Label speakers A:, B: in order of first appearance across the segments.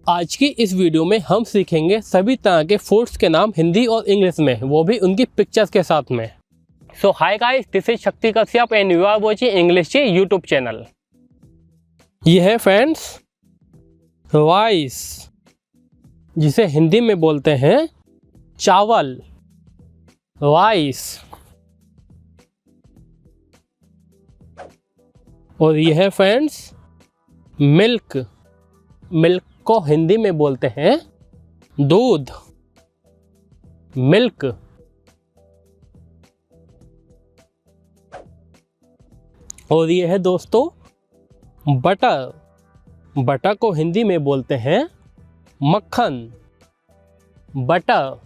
A: आज की इस वीडियो में हम सीखेंगे सभी तरह के फूड्स के नाम हिंदी और इंग्लिश में, वो भी उनकी पिक्चर्स के साथ में। So hi guys, this is Shakti Kashyap and you are watching English YouTube channel. यह है फ्रेंड्स राइस, जिसे हिंदी में बोलते हैं चावल, राइस। और यह है फ्रेंड्स मिल्क, मिल्क को हिंदी में बोलते हैं दूध, मिल्क। और ये है दोस्तों बटर, बटर को हिंदी में बोलते हैं मक्खन, बटर।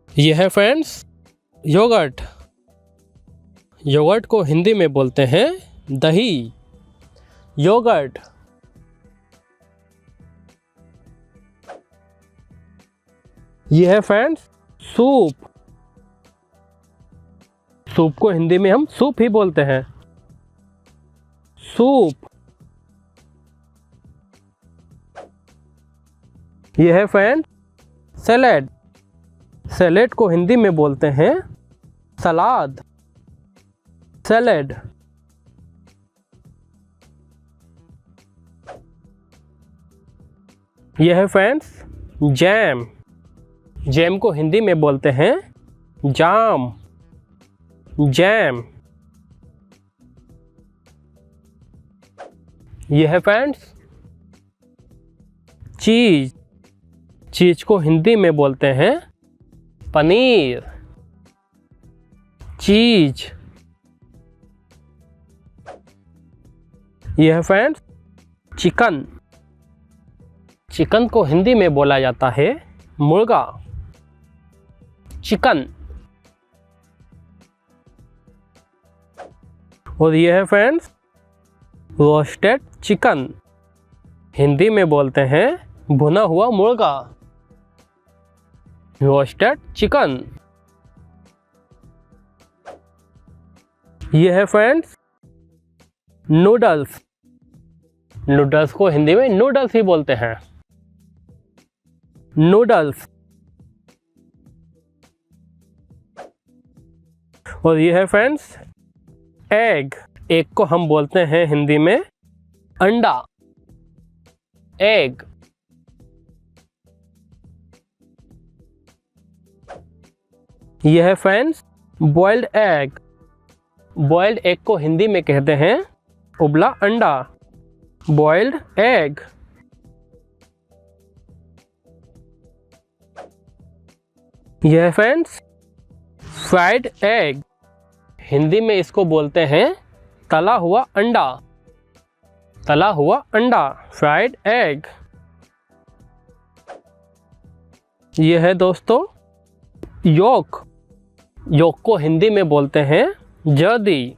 A: यह है फ्रेंड्स योगर्ट, योगर्ट को हिंदी में बोलते हैं दही, योगर्ट। यह है फ्रेंड्स सूप, सूप को हिंदी में हम सूप ही बोलते हैं, सूप। यह है फ्रेंड्स सैलेड, सैलेड को हिंदी में बोलते हैं सलाद, सैलेड। यह है फ्रेंड्स जैम, जैम को हिंदी में बोलते हैं जाम, जैम। यह है फ्रेंड्स चीज, चीज को हिंदी में बोलते हैं पनीर, चीज। यह है फ्रेंड्स चिकन, चिकन को हिंदी में बोला जाता है मुर्गा, चिकन। और यह है फ्रेंड्स रोस्टेड चिकन, हिंदी में बोलते हैं भुना हुआ मुर्गा, रोस्टेड चिकन। यह है फ्रेंड्स नूडल्स, नूडल्स को हिंदी में नूडल्स ही बोलते हैं, नूडल्स। और यह है फ्रेंड्स एग, एग को हम बोलते हैं हिंदी में अंडा, एग। यह है friends boiled egg, boiled egg को हिंदी में कहते हैं उबला अंडा, बॉइल्ड एग। यह है फ्रेंड्स फ्राइड एग, हिंदी में इसको बोलते हैं तला हुआ अंडा, तला हुआ अंडा, फ्राइड एग। यह है दोस्तों योक, योक को हिंदी में बोलते हैं जर्दी,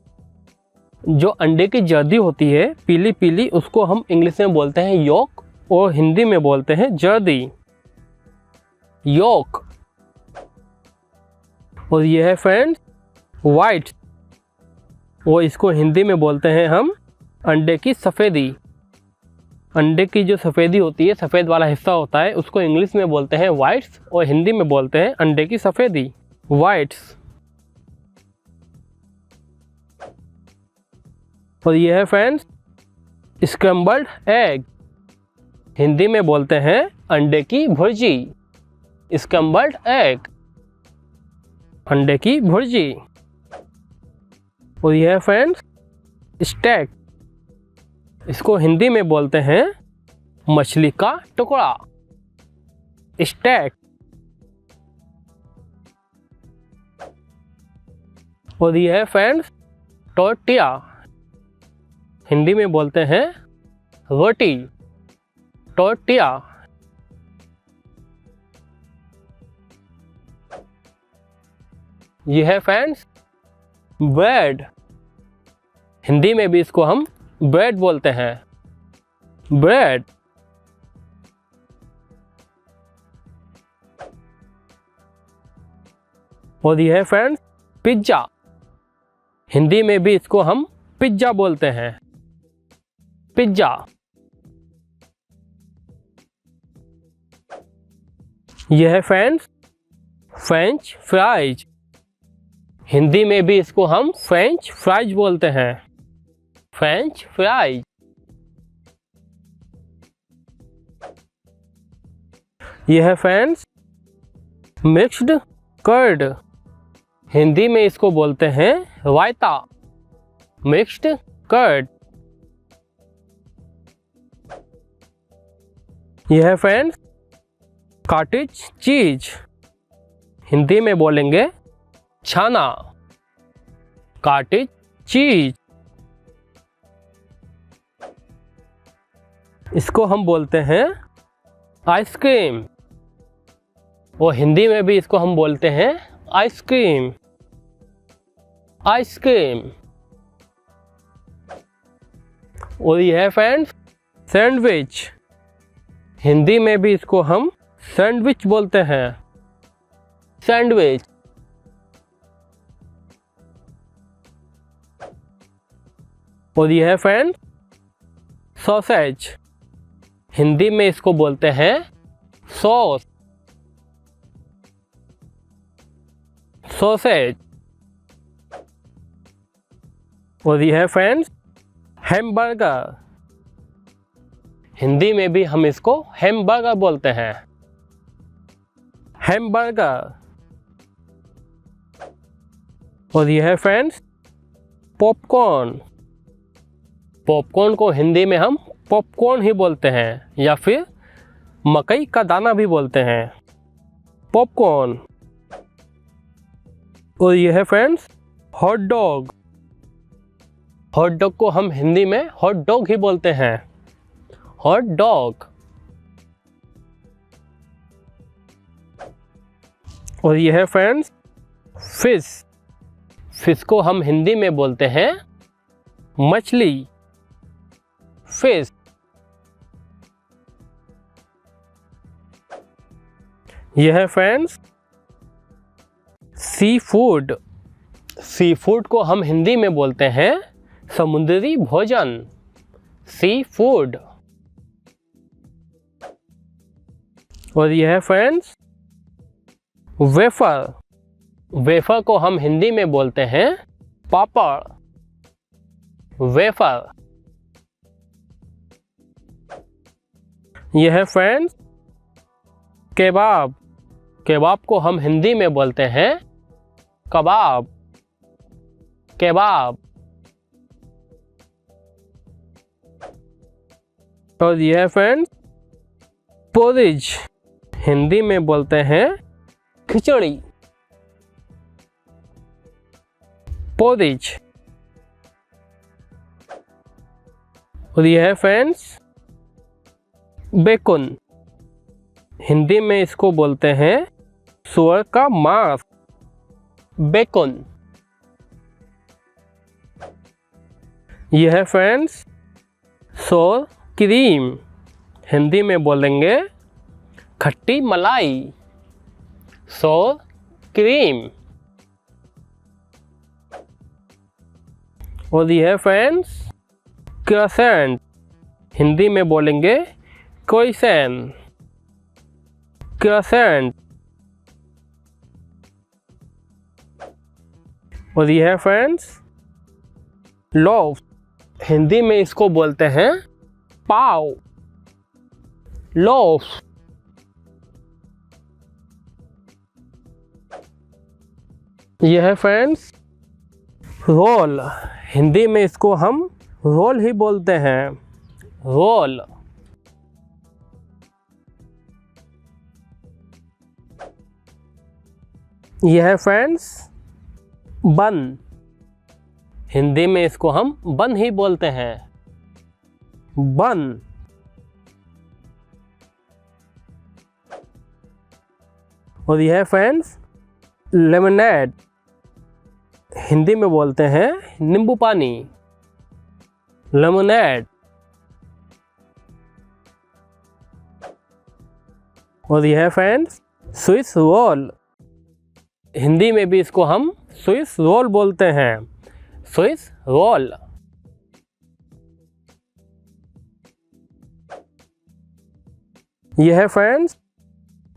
A: जो अंडे की जर्दी होती है पीली पीली, उसको हम इंग्लिश में बोलते हैं योक और हिंदी में बोलते हैं जर्दी, योक। और यह है फ्रेंड्स वाइट, वो इसको हिंदी में बोलते हैं हम अंडे की सफ़ेदी, अंडे की जो सफ़ेदी होती है, सफ़ेद वाला हिस्सा होता है, उसको इंग्लिश में बोलते हैं वाइट्स और हिंदी में बोलते हैं अंडे की सफ़ेदी, वाइट्स। और यह है फ्रेंड्स स्क्रैम्बल्ड एग, हिंदी में बोलते हैं अंडे की भुर्जी, स्क्रैम्बल्ड एग, अंडे की भुर्जी। और यह है फ्रेंड्स स्टेक, इसको हिंदी में बोलते हैं मछली का टुकड़ा, स्टेक। और यह है फ्रेंड्स टोर्टिया, हिंदी में बोलते हैं रोटी, टोर्टिया। यह है फ्रेंड्स ब्रेड, हिंदी में भी इसको हम ब्रेड बोलते हैं, ब्रेड। और यह है फ्रेंड्स पिज्जा, हिंदी में भी इसको हम पिज्जा बोलते हैं, पिज्जा। यह है फ्रेंड्स फ्रेंच फ्राइज। हिंदी में भी इसको हम फ्रेंच फ्राइज बोलते हैं, फ्रेंच फ्राइज। यह है फ्रेंड्स मिक्स्ड कर्ड। हिंदी में इसको बोलते हैं रायता, मिक्स्ड कर्ड। यह है फ्रेंड्स कॉटेज चीज। हिंदी में बोलेंगे छाना, कॉटेज चीज। इसको हम बोलते हैं आइसक्रीम, और हिंदी में भी इसको हम बोलते हैं आइसक्रीम, आइसक्रीम। और यह है फ्रेंड्स सैंडविच। हिंदी में भी इसको हम सैंडविच बोलते हैं, सैंडविच। और यह है फ्रेंड्स सॉसेज। हिंदी में इसको बोलते हैं सॉस, सॉसेज। और यह है फ्रेंड्स हैमबर्गर। हिंदी में भी हम इसको हैमबर्गर बोलते हैं, हैमबर्गर। और यह है फ्रेंड्स पॉपकॉर्न। पॉपकॉर्न को हिंदी में हम पॉपकॉर्न ही बोलते हैं, या फिर मकई का दाना भी बोलते हैं, पॉपकॉर्न। और यह है friends hot dog. Hot dog को हम हिंदी में हॉट डॉग ही बोलते हैं, हॉट डॉग। और यह है फ्रेंड्स फिश। फिश को हम हिंदी में बोलते हैं मछली, फिश। यह है friends sea food. Sea food को हम हिंदी में बोलते हैं समुद्री भोजन, सी फूड। और यह है फ्रेंड्स वेफर। वेफर को हम हिंदी में बोलते हैं पापड़, वेफर। यह है फ्रेंड्स केबाब। केबाब को हम हिंदी में बोलते हैं कबाब, केबाब। और यह है फ्रेंड्स पोरिज। हिंदी में बोलते हैं खिचड़ी, पोरिज। और यह है फ्रेंड्स बेकन। हिंदी में इसको बोलते हैं सूअर का मांस, बेकन। यह है फ्रेंड्स सोर क्रीम। हिंदी में बोलेंगे खट्टी मलाई, सोर क्रीम। और यह है फ्रेंड्स क्रोसेंट। हिंदी में बोलेंगे क्रोसेंट, क्रोसेंट। और यह है फ्रेंड्स लोफ। हिंदी में इसको बोलते हैं पाव, लोफ। यह है फ्रेंड्स रोल। हिंदी में इसको हम रोल ही बोलते हैं, रोल। यह है फ्रेंड्स बन। हिंदी में इसको हम बन ही बोलते हैं, बन। और यह है फ्रेंड्स लेमनेड। हिंदी में बोलते हैं नींबू पानी, लेमनेड। और यह है फ्रेंड्स स्विस रोल। हिंदी में भी इसको हम स्विस रोल बोलते हैं, स्विस रोल। ये है फ्रेंड्स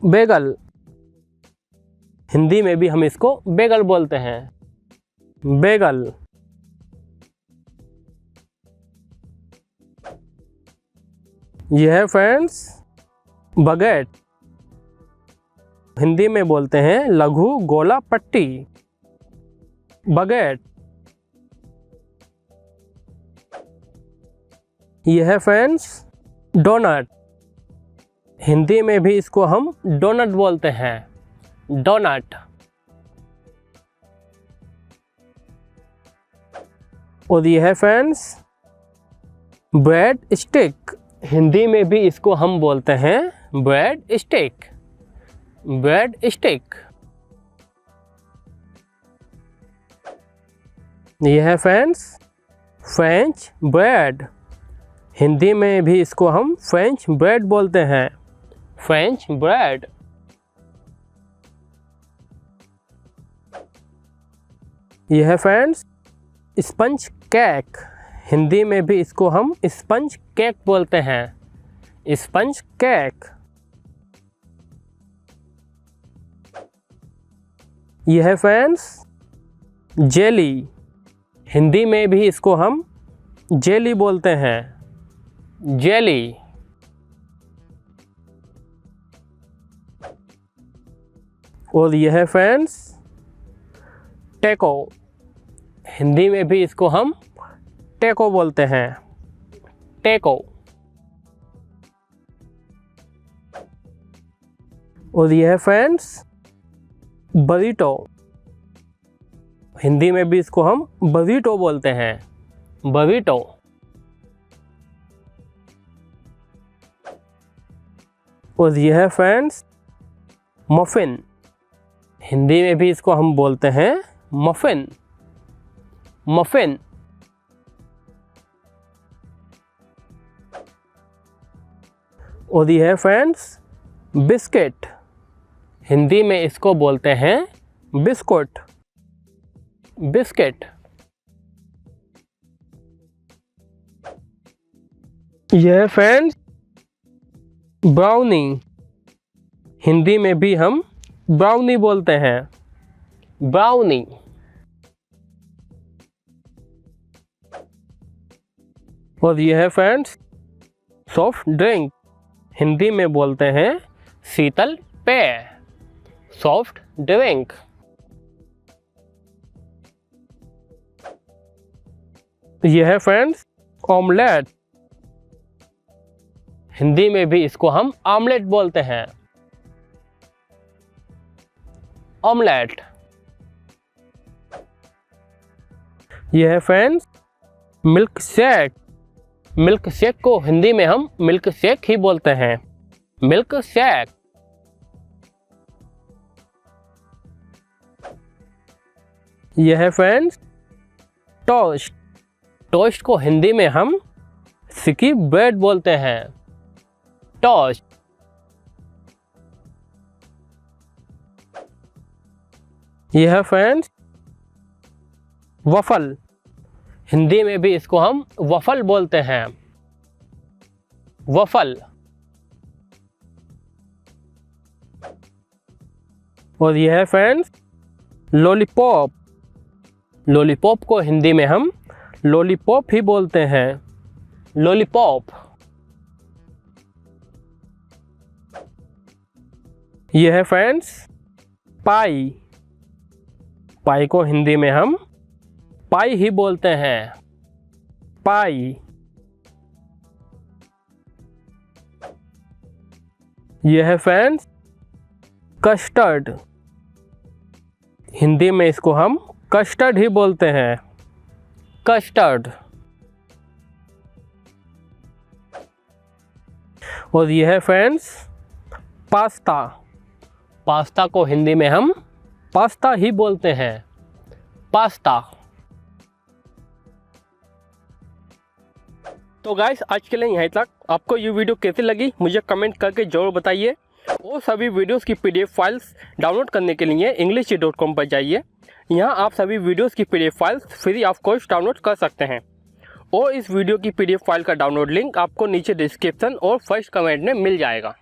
A: बेगल। हिंदी में भी हम इसको बेगल बोलते हैं, बेगल। ये है फ्रेंड्स बगेट। हिंदी में बोलते हैं लघु गोला पट्टी, बगेट। यह है फ्रेंड्स डोनट। हिंदी में भी इसको हम डोनट बोलते हैं, डोनट। और यह है फ्रेंड्स ब्रेड स्टिक। हिंदी में भी इसको हम बोलते हैं ब्रेड स्टिक, ब्रेड स्टिक। यह है फ्रेंड्स फ्रेंच ब्रेड। हिंदी में भी इसको हम फ्रेंच ब्रेड बोलते हैं, फ्रेंच ब्रेड। यह है फ्रेंड्स स्पंज केक। हिंदी में भी इसको हम स्पंज केक बोलते हैं, स्पंज केक। यह है फ्रेंड्स जेली। हिंदी में भी इसको हम जेली बोलते हैं, जेली। और यह है फ्रेंड्स टैको। हिंदी में भी इसको हम टैको बोलते हैं, टैको। और यह है फ्रेंड्स बरीटो। हिंदी में भी इसको हम बरीटो बोलते हैं, बरीटो। और यह है फ्रेंड्स मफिन। हिंदी में भी इसको हम बोलते हैं मफिन, मफिन। और यह है फ्रेंड्स बिस्किट। हिंदी में इसको बोलते हैं बिस्कुट, बिस्किट। यह है फ्रेंड्स ब्राउनी। हिंदी में भी हम ब्राउनी बोलते हैं, ब्राउनी। और यह है फ्रेंड्स सॉफ्ट ड्रिंक। हिंदी में बोलते हैं शीतल पेय, सॉफ्ट ड्रिंक। यह है फ्रेंड्स ऑमलेट। हिंदी में भी इसको हम ऑमलेट बोलते हैं, ऑमलेट। यह है friends milk shake. Milk shake को हिंदी में हम मिल्क शेक ही बोलते हैं, मिल्क शेक। यह है फ्रेंड्स टोस्ट। टोस्ट को हिंदी में हम सिकी ब्रेड बोलते हैं, टोस्ट। यह है फ्रेंड्स वफल। हिंदी में भी इसको हम वफल बोलते हैं, वफल। और यह है फ्रेंड्स लॉलीपॉप। लॉलीपॉप को हिंदी में हम लॉलीपॉप ही बोलते हैं, लॉलीपॉप। यह है फ्रेंड्स पाई। पाई को हिंदी में हम पाई ही बोलते हैं, पाई। यह है फ्रेंड्स कस्टर्ड। हिंदी में इसको हम कस्टर्ड ही बोलते हैं, कस्टर्ड। और यह है फ्रेंड्स पास्ता। पास्ता को हिंदी में हम पास्ता ही बोलते हैं, पास्ता। तो गाइस आज के लिए यहीं तक। आपको ये वीडियो कैसी लगी मुझे कमेंट करके ज़रूर बताइए। और सभी वीडियोस की PDF फाइल्स डाउनलोड करने के लिए english.com पर जाइए। यहाँ आप सभी वीडियोस की PDF files free of cost download कर सकते हैं। और इस वीडियो की PDF फाइल का डाउनलोड लिंक आपको नीचे डिस्क्रिप्शन और फर्स्ट कमेंट में मिल जाएगा।